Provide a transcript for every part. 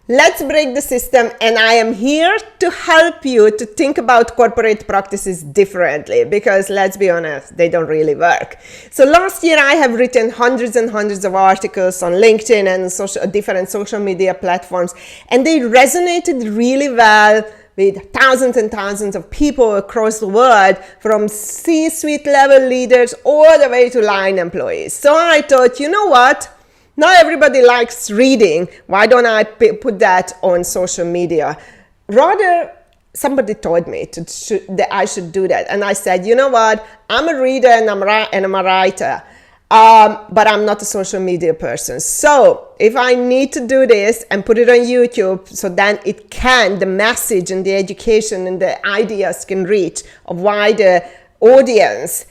Let's break the system, and I am here to help you to think about corporate practices differently, because let's be honest, they don't really work. So last year I have written hundreds and hundreds of articles on LinkedIn and different social media platforms, and they resonated really well with thousands and thousands of people across the world, from C-suite level leaders all the way to line employees. So I thought, you know what? Not everybody likes reading. Why don't I put that on social media? Rather, somebody told me that I should do that. And I said, you know what? I'm a reader and I'm a writer. But I'm not a social media person. So if I need to do this and put it on YouTube, so then the message and the education and the ideas can reach a wider audience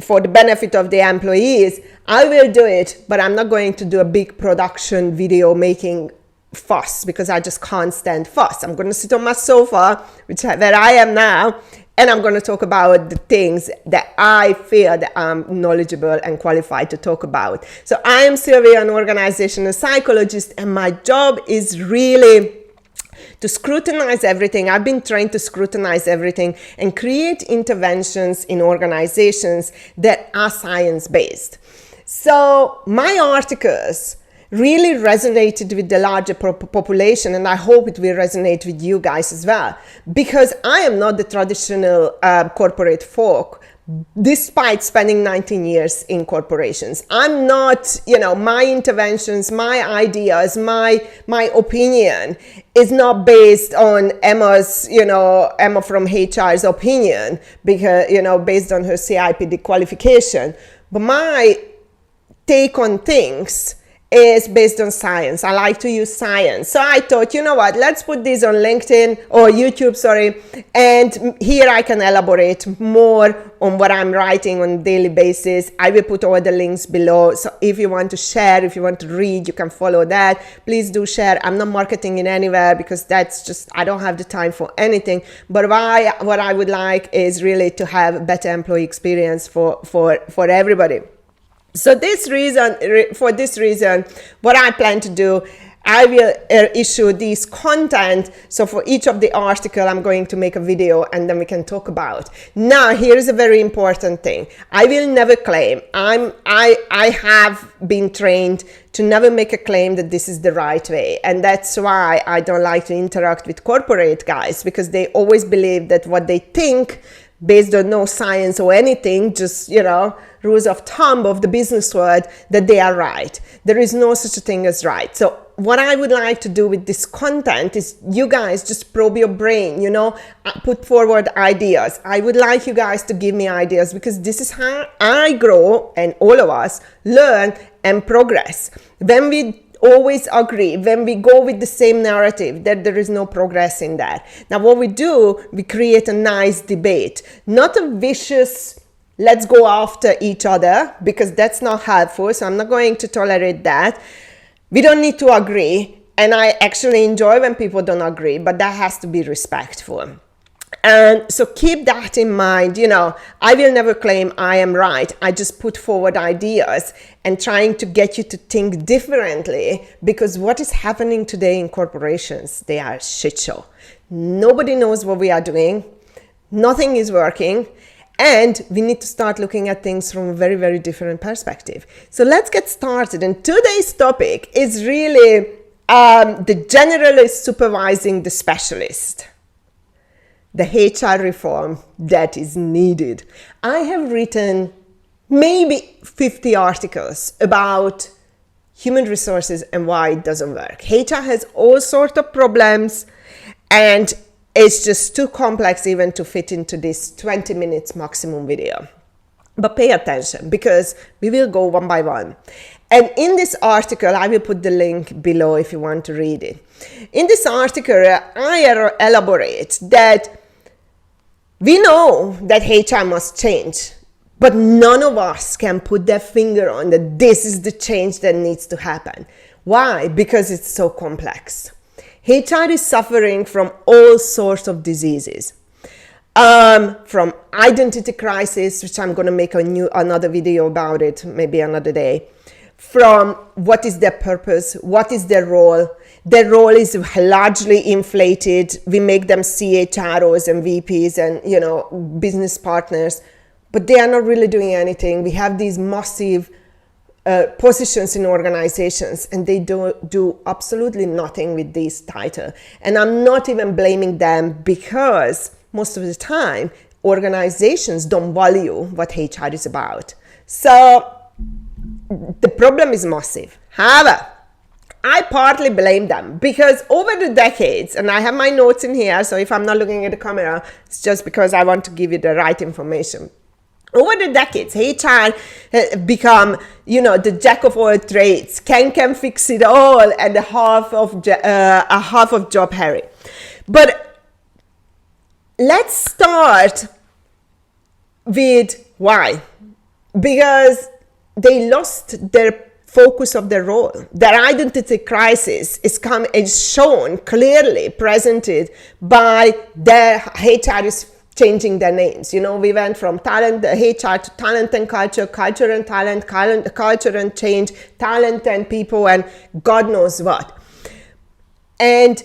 for the benefit of the employees, I will do it, but I'm not going to do a big production video making fuss, because I just can't stand fuss. I'm going to sit on my sofa, where I am now, and I'm going to talk about the things that I feel that I'm knowledgeable and qualified to talk about. So I am Sylvia, an organizational psychologist, and my job is really to scrutinize everything. I've been trained to scrutinize everything and create interventions in organizations that are science-based. So my articles really resonated with the larger population, and I hope it will resonate with you guys as well, because I am not the traditional corporate folk, despite spending 19 years in corporations. I'm not, my interventions, my ideas, my opinion is not based on Emma from HR's opinion, because, based on her CIPD qualification. But my take on things is based on science. I like to use science. So I thought, you know what, let's put this on LinkedIn or YouTube, and here I can elaborate more on what I'm writing on a daily basis. I will put all the links below. So if you want to share, if you want to read, you can follow that. Please do share. I'm not marketing in anywhere, because that's just, I don't have the time for anything. But what I would like is really to have a better employee experience for everybody. So for this reason, what I plan to do, I will issue this content. So for each of the article, I'm going to make a video, and then we can talk about. Now, here's a very important thing. I will never claim. I have been trained to never make a claim that this is the right way. And that's why I don't like to interact with corporate guys, because they always believe that what they think, based on no science or anything, just, rules of thumb of the business world, that they are right. There is no such a thing as right. So what I would like to do with this content is you guys just probe your brain, put forward ideas. I would like you guys to give me ideas, because this is how I grow, and all of us learn and progress. When we always agree, when we go with the same narrative, that there is no progress in that. Now what we do, we create a nice debate, not a vicious let's go after each other, because that's not helpful. So I'm not going to tolerate that. We don't need to agree, and I actually enjoy when people don't agree, but that has to be respectful. And so keep that in mind. I will never claim I am right. I just put forward ideas and trying to get you to think differently, because what is happening today in corporations, they are a shit show. Nobody knows what we are doing. Nothing is working. And we need to start looking at things from a very, very different perspective. So let's get started. And today's topic is really the generalist supervising the specialist. The HR reform that is needed. I have written maybe 50 articles about human resources and why it doesn't work. HR has all sorts of problems, and it's just too complex even to fit into this 20 minutes maximum video. But pay attention, because we will go one by one. And in this article, I will put the link below if you want to read it. In this article, I elaborate that we know that HR must change, but none of us can put their finger on that this is the change that needs to happen. Why? Because it's so complex. HR is suffering from all sorts of diseases, from identity crisis, which I'm going to make another video about it, maybe another day, from what is their purpose, what is their role. Their role is largely inflated. We make them CHROs and VPs and, business partners, but they are not really doing anything. We have these massive positions in organizations, and they do absolutely nothing with this title. And I'm not even blaming them, because most of the time organizations don't value what HR is about. So the problem is massive. However, I partly blame them, because over the decades, and I have my notes in here, so if I'm not looking at the camera, it's just because I want to give you the right information. Over the decades, HR become, the jack of all trades, can fix it all, and a half of job Harry. But let's start with why. Because they lost their focus of their role. Their identity crisis is shown clearly presented by their HR is changing their names. We went from talent, HR, to talent and culture and talent, culture and change, talent and people, and God knows what. And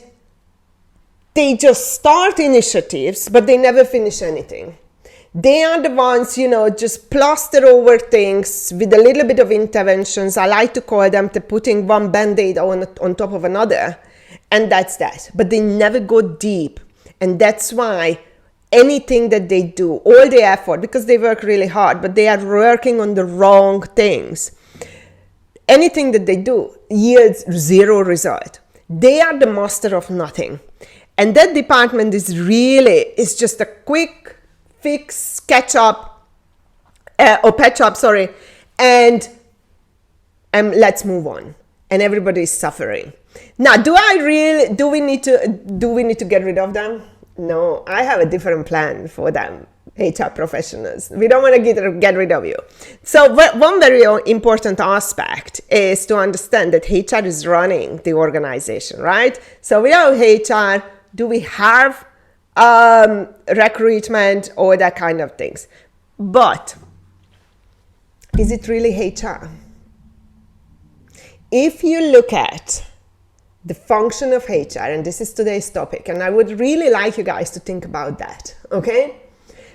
they just start initiatives, but they never finish anything. They are the ones, just plaster over things with a little bit of interventions. I like to call them putting one band-aid on top of another. And that's that. But they never go deep. And that's why anything that they do, all the effort, because they work really hard, but they are working on the wrong things. Anything that they do yields zero result. They are the master of nothing. And that department is just a quick fix, patch up, and let's move on. And everybody is suffering. Now, do we need to get rid of them? No, I have a different plan for them, HR professionals. We don't want to get rid of you. So one very important aspect is to understand that HR is running the organization, right? So without HR, do we have recruitment or that kind of things? But is it really HR? If you look at the function of HR, and this is today's topic, and I would really like you guys to think about that, okay?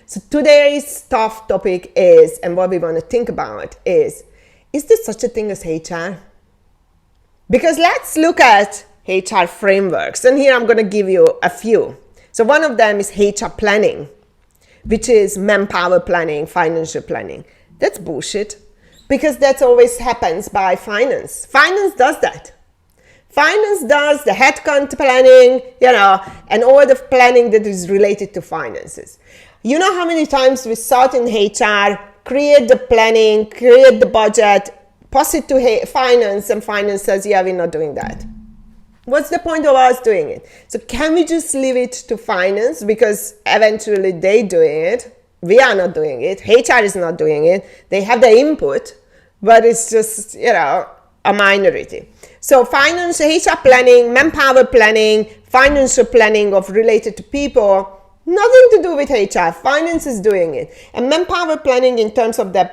So today's topic is, and what we want to think about is there such a thing as HR? Because let's look at HR frameworks, and here I'm going to give you a few. So one of them is HR planning, which is manpower planning, financial planning. That's bullshit, because that always happens by finance. Finance does that. Finance does the headcount planning, and all the planning that is related to finances. You know how many times we start in HR, create the planning, create the budget, pass it to finance, and finance says, yeah, we're not doing that. What's the point of us doing it? So can we just leave it to finance, because eventually they're doing it? We are not doing it. HR is not doing it. They have the input, but it's just, a minority. So finance, HR planning, manpower planning, financial planning of related to people, nothing to do with HR. Finance is doing it. And manpower planning in terms of the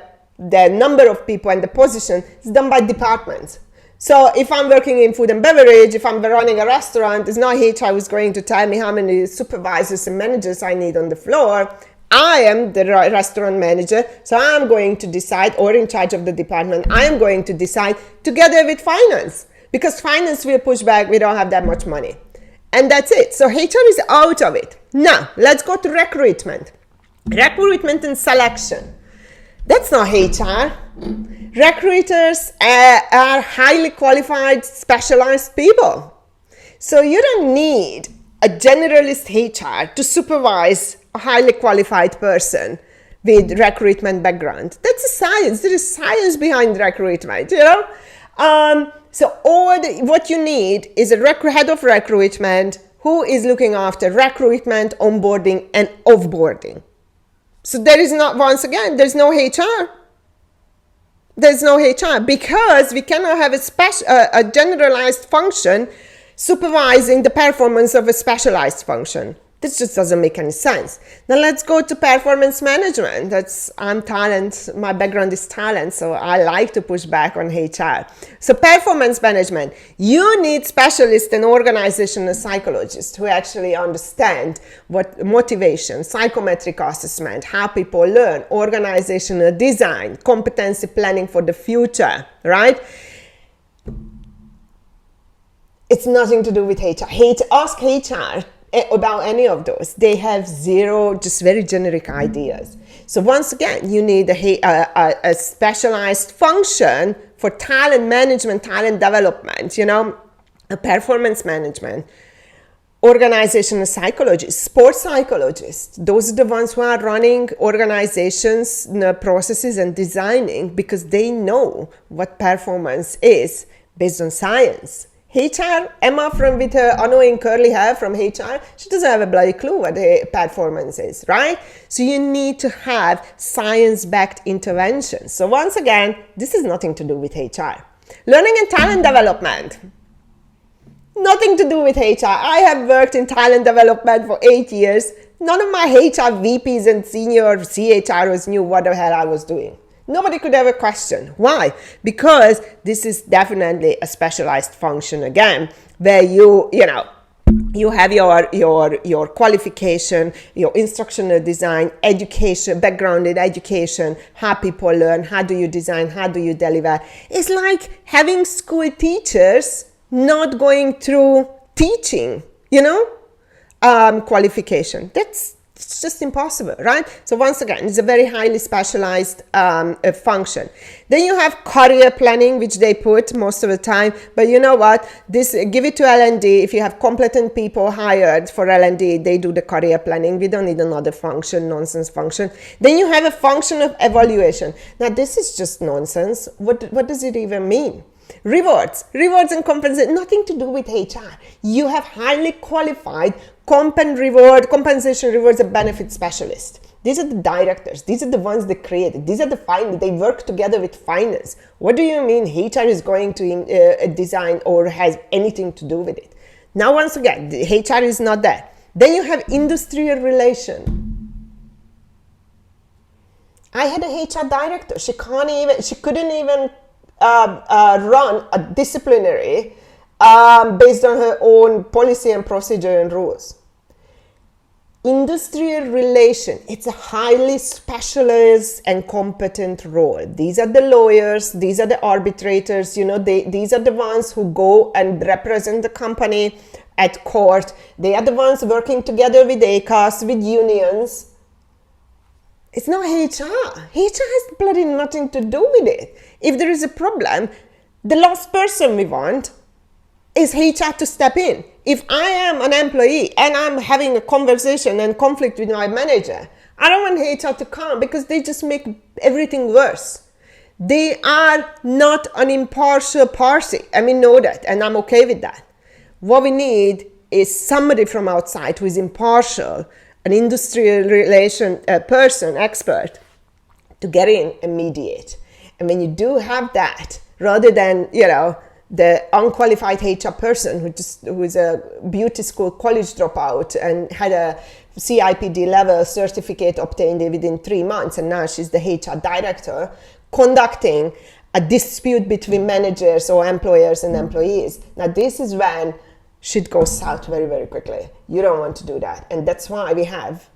number of people and the position is done by departments. So if I'm working in food and beverage, if I'm running a restaurant, it's not HR who's going to tell me how many supervisors and managers I need on the floor. I am the restaurant manager, so I'm going to decide, or in charge of the department, I am going to decide together with finance, because finance will push back, we don't have that much money. And that's it. So HR is out of it. Now, let's go to recruitment. Recruitment and selection. That's not HR. Recruiters are highly qualified, specialized people. So you don't need a generalist HR to supervise a highly qualified person with recruitment background. That's a science. There is science behind recruitment, So what you need is a head of recruitment who is looking after recruitment, onboarding, and offboarding. So there's no HR. There's no HR, because we cannot have a generalized function supervising the performance of a specialized function. This just doesn't make any sense. Now let's go to performance management. I'm talent, my background is talent, so I like to push back on HR. So performance management, you need specialists and organizational psychologists who actually understand what motivation, psychometric assessment, how people learn, organizational design, competency planning for the future, right? It's nothing to do with HR. Ask HR about any of those. They have zero, just very generic ideas. So once again, you need a specialized function for talent management, talent development, a performance management, organizational psychologists, sports psychologists. Those are the ones who are running organizations, processes and designing, because they know what performance is based on science. HR, Emma with her annoying curly hair from HR, she doesn't have a bloody clue what the performance is, right? So you need to have science-backed interventions. So once again, this is nothing to do with HR. Learning and talent development, nothing to do with HR. I have worked in talent development for 8 years. None of my HR VPs and senior CHROs knew what the hell I was doing. Nobody could ever question. Why? Because this is definitely a specialized function again, where you have your qualification, your instructional design, education, background in education, how people learn, how do you design, how do you deliver. It's like having school teachers not going through teaching, qualification. It's just impossible, right? So once again, it's a very highly specialized function. Then you have career planning, which they put most of the time. But you know what? Give it to L&D. If you have competent people hired for L&D, they do the career planning. We don't need another function, nonsense function. Then you have a function of evaluation. Now, this is just nonsense. What does it even mean? Rewards and compensation, nothing to do with HR. You have highly qualified compensation, rewards, and benefit specialists. These are the directors. These are the ones that create it. These are the finance. They work together with finance. What do you mean HR is going to design or has anything to do with it? Now, once again, the HR is not there. Then you have industrial relation. I had a HR director. She couldn't even run a disciplinary based on her own policy and procedure and rules. Industrial relation, it's a highly specialized and competent role. These are the lawyers, these are the arbitrators, these are the ones who go and represent the company at court. They are the ones working together with ACAS, with unions. It's not HR. HR has bloody nothing to do with it. If there is a problem, the last person we want is HR to step in. If I am an employee and I'm having a conversation and conflict with my manager, I don't want HR to come because they just make everything worse. They are not an impartial party. Know that, and I'm okay with that. What we need is somebody from outside who is impartial, an industrial relation person, expert, to get in and mediate. And when you do have that, rather than, the unqualified HR person who is a beauty school college dropout and had a CIPD level certificate obtained within 3 months, and now she's the HR director, conducting a dispute between managers or employers and employees. Now, this is when shit goes south very, very quickly. You don't want to do that. And that's why we have,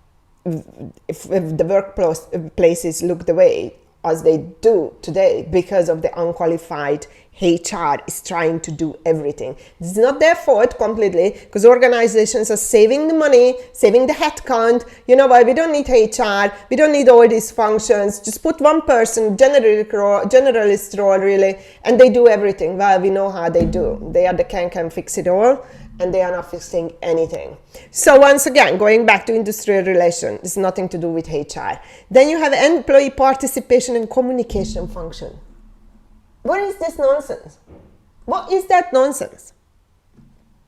if the workplaces look the way as they do today, because of the unqualified HR is trying to do everything. It's not their fault completely, because organizations are saving the money, saving the headcount. You know why? We don't need HR. We don't need all these functions. Just put one person, generalist role really, and they do everything. Well, we know how they do. They are the can fix it all, and they are not fixing anything. So once again, going back to industrial relations, it's nothing to do with HR. Then you have employee participation and communication function. What is this nonsense? What is that nonsense?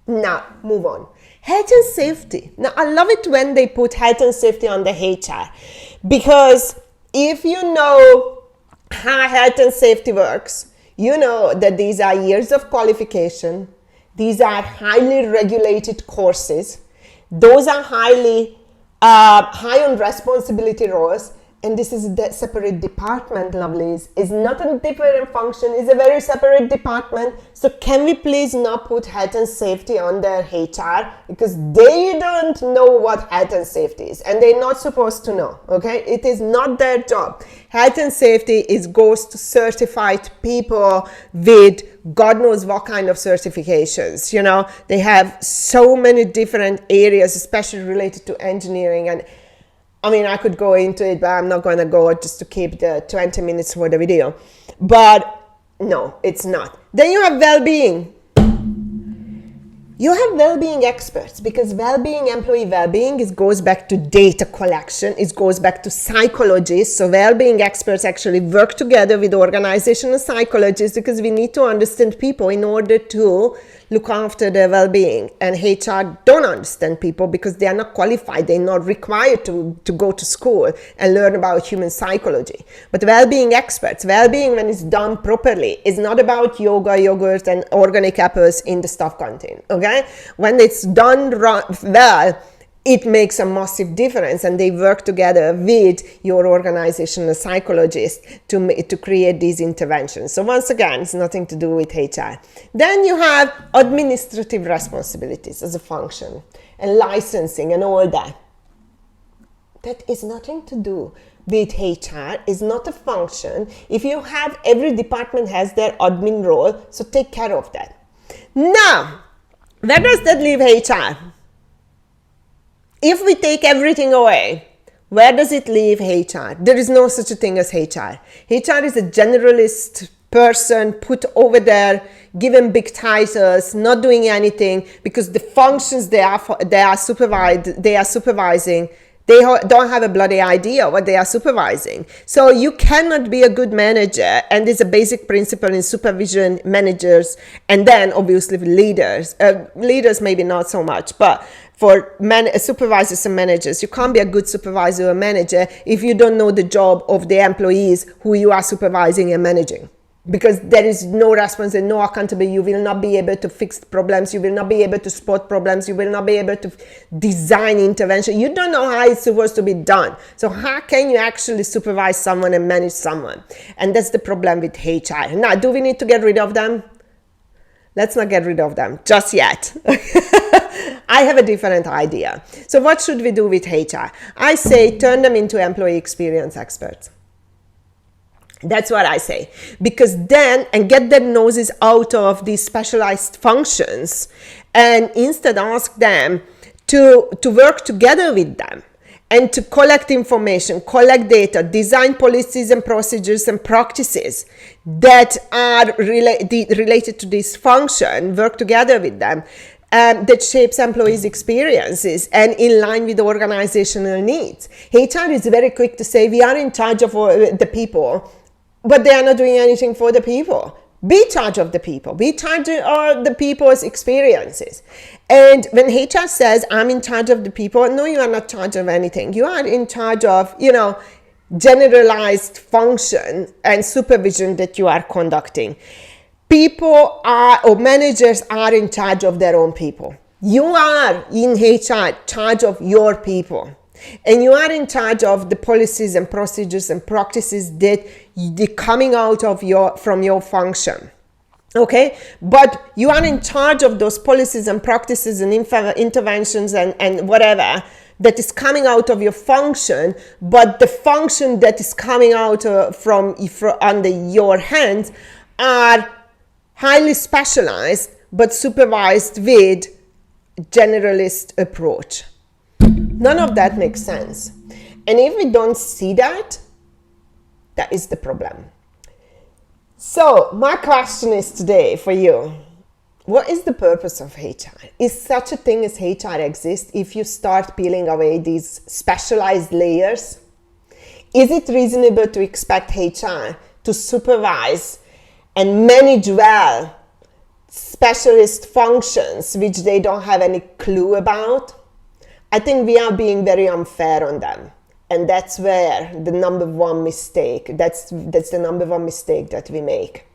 Now, move on. Health and safety. Now, I love it when they put health and safety on the HR, because if you know how health and safety works, you know that these are years of qualification. These are highly regulated courses. Those are high on responsibility roles, and this is a separate department, lovelies. It's not a different function, it's a very separate department. So can we please not put health and safety under HR, because they don't know what health and safety is, and they're not supposed to know, okay? It is not their job. Health and safety goes to certified people with God knows what kind of certifications. You know, they have so many different areas, especially related to engineering. And I mean, I could go into it, but I'm not going to go just to keep the 20 minutes for the video. But no, it's not. Then you have well-being. You have well-being experts, because well-being, employee well-being, it goes back to data collection. It goes back to psychologists. So well-being experts actually work together with organizational psychologists, because we need to understand people in order to look after their well-being. And HR don't understand people because they are not qualified. They're not required to go to school and learn about human psychology. But well-being experts, well-being when it's done properly, is not about yoga, yogurt, and organic apples in the stuff canteen, okay? When it's done well, it makes a massive difference, and they work together with your organizational psychologist to create these interventions. So once again, it's nothing to do with HR. Then you have administrative responsibilities as a function, and licensing and all that. That is nothing to do with HR. It's not a function. If you have, every department has their admin role, so take care of that. Now, where does that leave HR? If we take everything away, where does it leave HR? There is no such a thing as HR. HR is a generalist person put over there, given big titles, not doing anything, because the functions they are supervising, they don't have a bloody idea what they are supervising. So you cannot be a good manager, and it's a basic principle in supervision, managers, and then obviously leaders. Leaders maybe not so much, but for supervisors and managers, you can't be a good supervisor or manager if you don't know the job of the employees who you are supervising and managing. Because there is no response and no accountability. You will not be able to fix problems. You will not be able to spot problems. You will not be able to design intervention. You don't know how it's supposed to be done. So how can you actually supervise someone and manage someone? And that's the problem with HR. Now, do we need to get rid of them? Let's not get rid of them just yet. I have a different idea. So what should we do with HR? I say turn them into employee experience experts. That's what I say, because then, and get their noses out of these specialized functions, and instead ask them to work together with them and to collect information, collect data, design policies and procedures and practices that are related to this function, work together with them. That shapes employees' experiences and in line with organizational needs. HR is very quick to say, we are in charge of the people, but they are not doing anything for the people. Be in charge of the people. Be in charge of the people's experiences. And when HR says, I'm in charge of the people, no, you are not in charge of anything. You are in charge of, generalized function and supervision that you are conducting. People or managers are in charge of their own people. You are in HR, charge of your people. And you are in charge of the policies and procedures and practices that coming out of from your function. Okay? But you are in charge of those policies and practices and interventions and whatever that is coming out of your function, but the function that is coming out from under your hands are highly specialized but supervised with generalist approach. None of that makes sense. And if we don't see that, that is the problem. So my question is today for you, what is the purpose of HR? Is such a thing as HR exist if you start peeling away these specialized layers? Is it reasonable to expect HR to supervise and manage well specialist functions which they don't have any clue about? I think we are being very unfair on them. And that's where the number one mistake, that's the number one mistake that we make.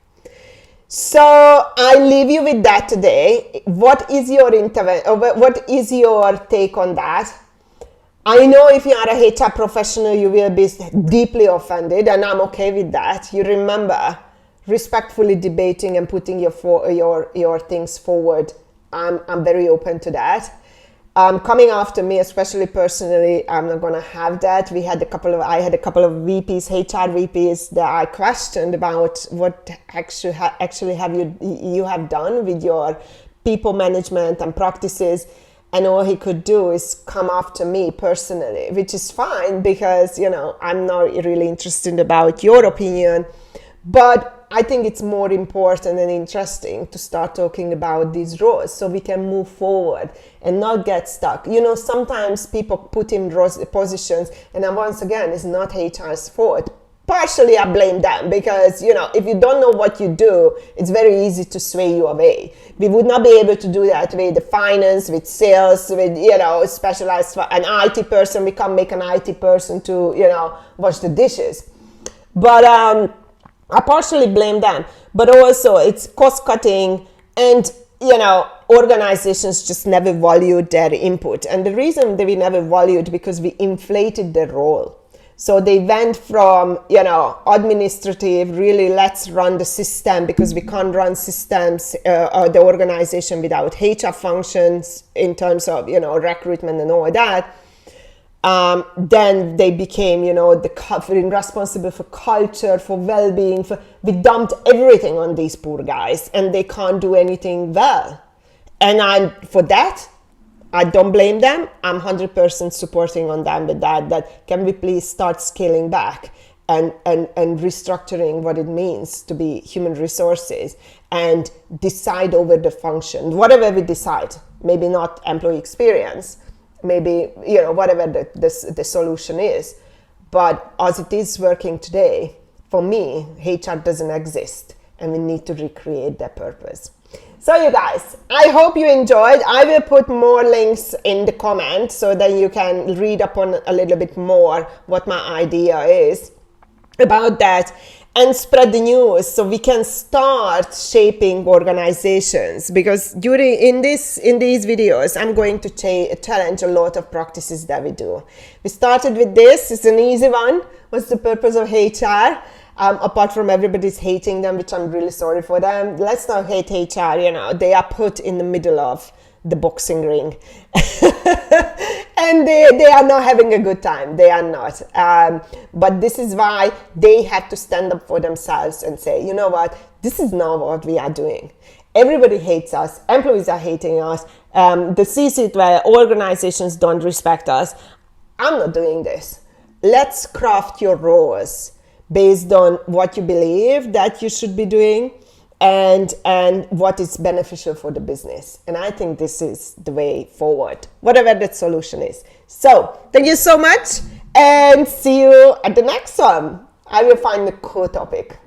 So I leave you with that today. What is your what is your take on that? I know if you are a HR professional, you will be deeply offended, and I'm okay with that. You remember, respectfully debating and putting your things forward. I'm very open to that. Coming after me, especially personally, I'm not gonna have that. I had a couple of VPs, HR VPs, that I questioned about what actually have you have done with your people management and practices, and all he could do is come after me personally, which is fine because I'm not really interested about your opinion, but I think it's more important and interesting to start talking about these roles so we can move forward and not get stuck. Sometimes people put in positions, and then once again, it's not HR's fault. Partially, I blame them because, if you don't know what you do, it's very easy to sway you away. We would not be able to do that with the finance, with sales, with, specialized, an IT person. We can't make an IT person to, wash the dishes. But, I partially blame them, but also it's cost cutting, and organizations just never valued their input. And the reason that we never valued, because we inflated their role. So they went from administrative, really let's run the system because we can't run systems or the organization without HR functions in terms of recruitment and all that. Then they became, responsible for culture, for well-being. We dumped everything on these poor guys, and they can't do anything well. And for that, I don't blame them. I'm 100% supporting on them with that. That can we please start scaling back and restructuring what it means to be human resources and decide over the function, whatever we decide. Maybe not employee experience. Maybe, whatever the solution is. But as it is working today, for me, HR doesn't exist, and we need to recreate that purpose. So you guys, I hope you enjoyed. I will put more links in the comments so that you can read up on a little bit more what my idea is about that, and spread the news so we can start shaping organizations. Because in these videos, I'm going to challenge a lot of practices that we do. We started with this. It's an easy one. What's the purpose of HR? Apart from everybody's hating them, which I'm really sorry for them. Let's not hate HR. They are put in the middle of the boxing ring and they are not having a good time. They are not. But this is why they had to stand up for themselves and say, you know what, this is not what we are doing. Everybody hates us. Employees are hating us. The C-suite where organizations don't respect us. I'm not doing this. Let's craft your roles based on what you believe that you should be doing and what is beneficial for the business. And I think this is the way forward, whatever that solution is. So thank you so much, and see you at the next one. I will find a cool topic.